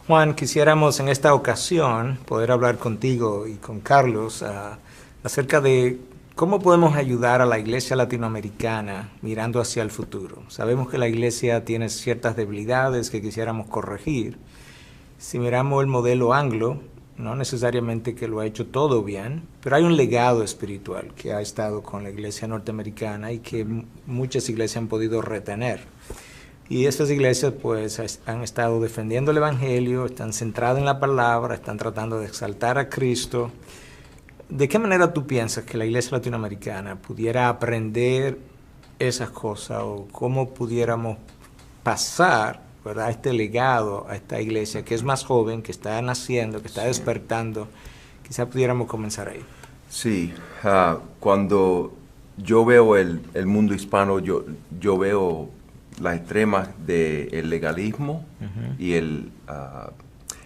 Juan, quisiéramos en esta ocasión poder hablar contigo y con Carlos acerca de cómo podemos ayudar a la iglesia latinoamericana mirando hacia el futuro. Sabemos que la iglesia tiene ciertas debilidades que quisiéramos corregir. Si miramos el modelo anglo, no necesariamente que lo ha hecho todo bien, pero hay un legado espiritual que ha estado con la iglesia norteamericana y que muchas iglesias han podido retener. Y estas iglesias pues han estado defendiendo el evangelio, están centradas en la palabra, están tratando de exaltar a Cristo. ¿De qué manera tú piensas que la iglesia latinoamericana pudiera aprender esas cosas o cómo pudiéramos pasar, ¿verdad?, este legado a esta iglesia que es más joven, que está naciendo, que está despertando? Quizá pudiéramos comenzar ahí. Sí, cuando yo veo el mundo hispano, yo veo las extremas del legalismo y el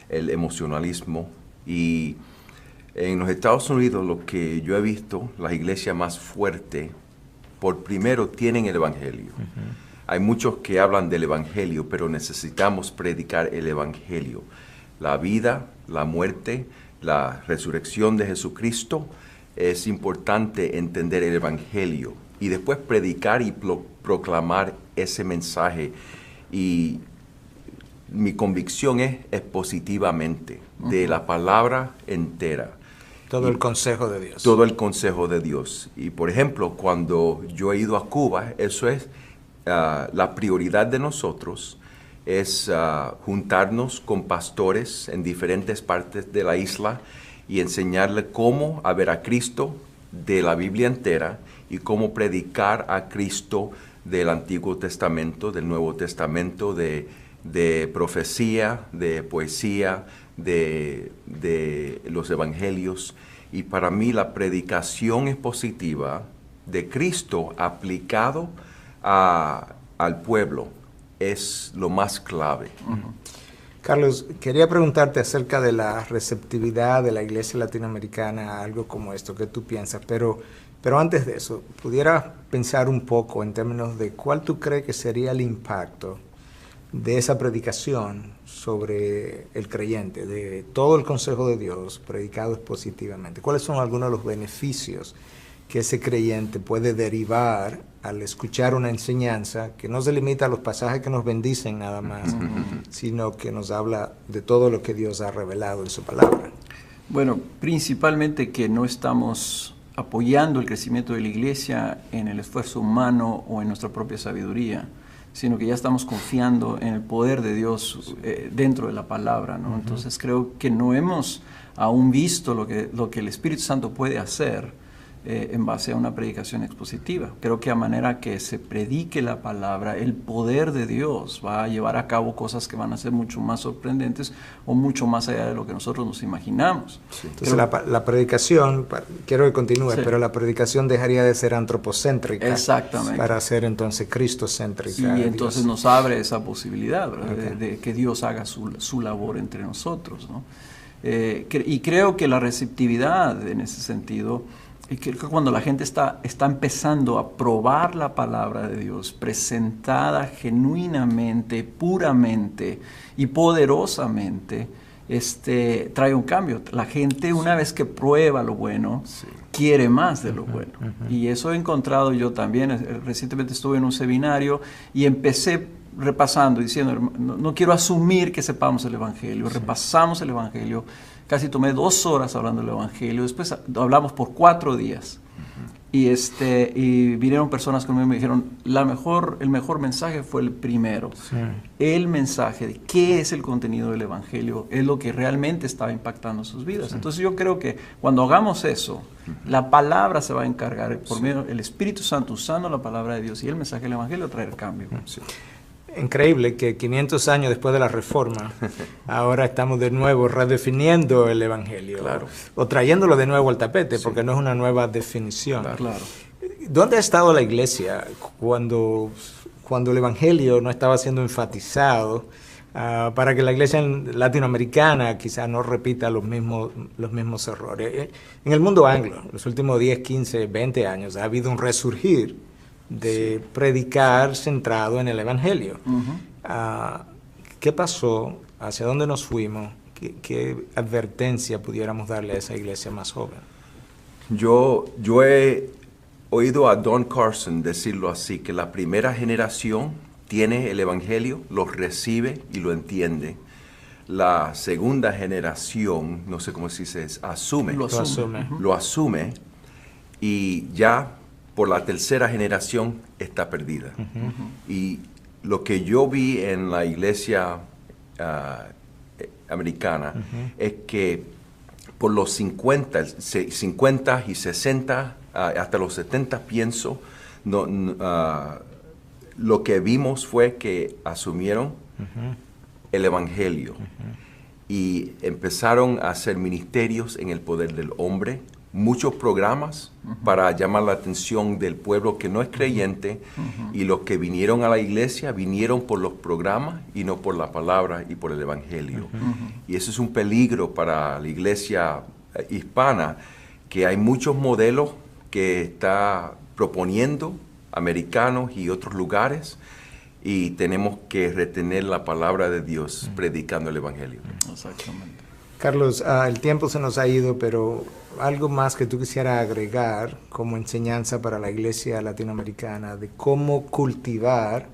emocionalismo. Y en los Estados Unidos, lo que yo he visto, las iglesias más fuertes, por primero tienen el evangelio. Hay muchos que hablan del evangelio, pero necesitamos predicar el evangelio. La vida, la muerte, la resurrección de Jesucristo, es importante entender el evangelio y después predicar y proclamar ese mensaje. Y mi convicción es positivamente, de la palabra entera. Todo el consejo de Dios. Todo el consejo de Dios. Y por ejemplo, cuando yo he ido a Cuba, eso es la prioridad de nosotros, es juntarnos con pastores en diferentes partes de la isla y enseñarle cómo ver a Cristo de la Biblia entera y cómo predicar a Cristo del Antiguo Testamento, del Nuevo Testamento, de profecía, de poesía, de los evangelios. Y para mí la predicación expositiva de Cristo aplicado al pueblo es lo más clave. Carlos, quería preguntarte acerca de la receptividad de la iglesia latinoamericana a algo como esto. ¿Qué tú piensas? Pero antes de eso, ¿pudieras pensar un poco en términos de cuál tú crees que sería el impacto de esa predicación sobre el creyente, de todo el consejo de Dios predicado positivamente? ¿Cuáles son algunos de los beneficios que ese creyente puede derivar al escuchar una enseñanza que no se limita a los pasajes que nos bendicen nada más, sino que nos habla de todo lo que Dios ha revelado en su palabra? Bueno, principalmente que no estamos apoyando el crecimiento de la iglesia en el esfuerzo humano o en nuestra propia sabiduría, sino que ya estamos confiando en el poder de Dios dentro de la palabra, ¿no? Entonces creo que no hemos aún visto lo que el Espíritu Santo puede hacer en base a una predicación expositiva. Creo que a manera que se predique la palabra, el poder de Dios va a llevar a cabo cosas que van a ser mucho más sorprendentes o mucho más allá de lo que nosotros nos imaginamos. Sí. Entonces la predicación, quiero que continúe, sí, pero la predicación dejaría de ser antropocéntrica. Exactamente. Para ser entonces cristocéntrica. Y entonces nos abre esa posibilidad, ¿verdad? De que Dios haga su labor entre nosotros, ¿no? Y creo que la receptividad en ese sentido, y creo que cuando la gente está empezando a probar la palabra de Dios presentada genuinamente, puramente y poderosamente, trae un cambio. La gente, una vez que prueba lo bueno, quiere más de lo bueno. Y eso he encontrado yo también. Recientemente estuve en un seminario y empecé repasando, diciendo, no quiero asumir que sepamos el Evangelio. Repasamos el Evangelio. Casi tomé 2 horas hablando del Evangelio. Después hablamos por 4 días. Y vinieron personas conmigo y me dijeron, el mejor mensaje fue el primero. Sí. El mensaje de qué es el contenido del Evangelio es lo que realmente estaba impactando sus vidas. Sí. Entonces yo creo que cuando hagamos eso, la palabra se va a encargar, por medio del Espíritu Santo, usando la palabra de Dios y el mensaje del Evangelio, a traer cambio. Sí. Increíble que 500 años después de la Reforma, ahora estamos de nuevo redefiniendo el Evangelio, claro, o trayéndolo de nuevo al tapete, sí, porque no es una nueva definición. Claro. ¿Dónde ha estado la iglesia cuando el Evangelio no estaba siendo enfatizado para que la iglesia latinoamericana quizás no repita los mismos errores? En el mundo anglo, los últimos 10, 15, 20 años, ha habido un resurgir de predicar centrado en el Evangelio. ¿Qué pasó ¿Hacia dónde nos fuimos? ¿Qué advertencia pudiéramos darle a esa iglesia más joven? Yo he oído a Don Carson decirlo así, que la primera generación tiene el Evangelio, lo recibe y lo entiende. La segunda generación, no sé cómo se dice, asume. Lo asume y ya por la tercera generación está perdida. Y lo que yo vi en la iglesia americana es que por los 50 y 60, hasta los 70 pienso, lo que vimos fue que asumieron el Evangelio y empezaron a hacer ministerios en el poder del hombre, muchos programas para llamar la atención del pueblo que no es creyente, y los que vinieron a la iglesia vinieron por los programas y no por la palabra y por el Evangelio. Y eso es un peligro para la iglesia hispana, que hay muchos modelos que está proponiendo americanos y otros lugares, y tenemos que retener la palabra de Dios predicando el Evangelio. Exactamente. Carlos, el tiempo se nos ha ido, pero algo más que tú quisieras agregar como enseñanza para la iglesia latinoamericana de cómo cultivar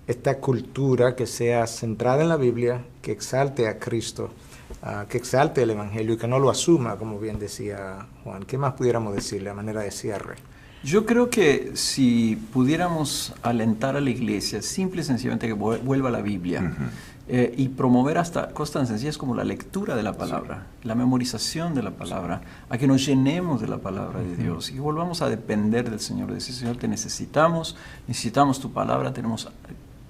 esta cultura que sea centrada en la Biblia, que exalte a Cristo, que exalte el Evangelio y que no lo asuma, como bien decía Juan. ¿Qué más pudiéramos decirle a manera de cierre? Yo creo que si pudiéramos alentar a la iglesia, simple y sencillamente que vuelva a la Biblia, y promover hasta cosas tan sencillas como la lectura de la palabra, la memorización de la palabra, a que nos llenemos de la palabra de Dios y volvamos a depender del Señor. Decir, Señor, te necesitamos tu palabra, tenemos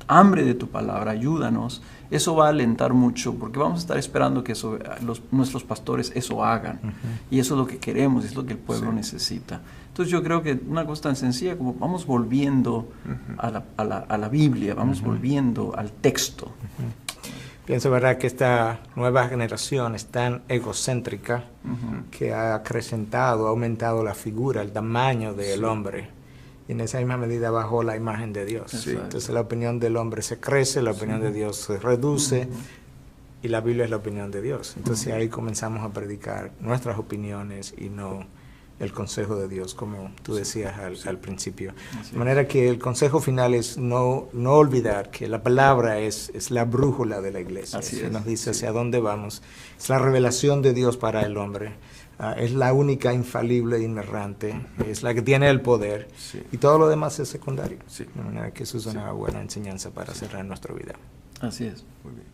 hambre de tu palabra, ayúdanos. Eso va a alentar mucho, porque vamos a estar esperando que nuestros pastores eso hagan. Y eso es lo que queremos, es lo que el pueblo necesita. Entonces yo creo que una cosa tan sencilla como vamos volviendo a la Biblia, vamos volviendo al texto. Pienso, ¿verdad?, que esta nueva generación es tan egocéntrica que ha acrecentado, ha aumentado la figura, el tamaño del hombre. Y en esa misma medida bajó la imagen de Dios. Entonces la opinión del hombre se crece, la opinión de Dios se reduce, y la Biblia es la opinión de Dios. Entonces ahí comenzamos a predicar nuestras opiniones y no el consejo de Dios, como tú decías al principio. De manera que el consejo final es no olvidar que la palabra es la brújula de la iglesia. Nos dice hacia dónde vamos. Es la revelación de Dios para el hombre. Es la única infalible e inerrante, es la que tiene el poder, y todo lo demás es secundario. De manera que eso es una buena enseñanza para cerrar nuestra vida. Así es. Muy bien.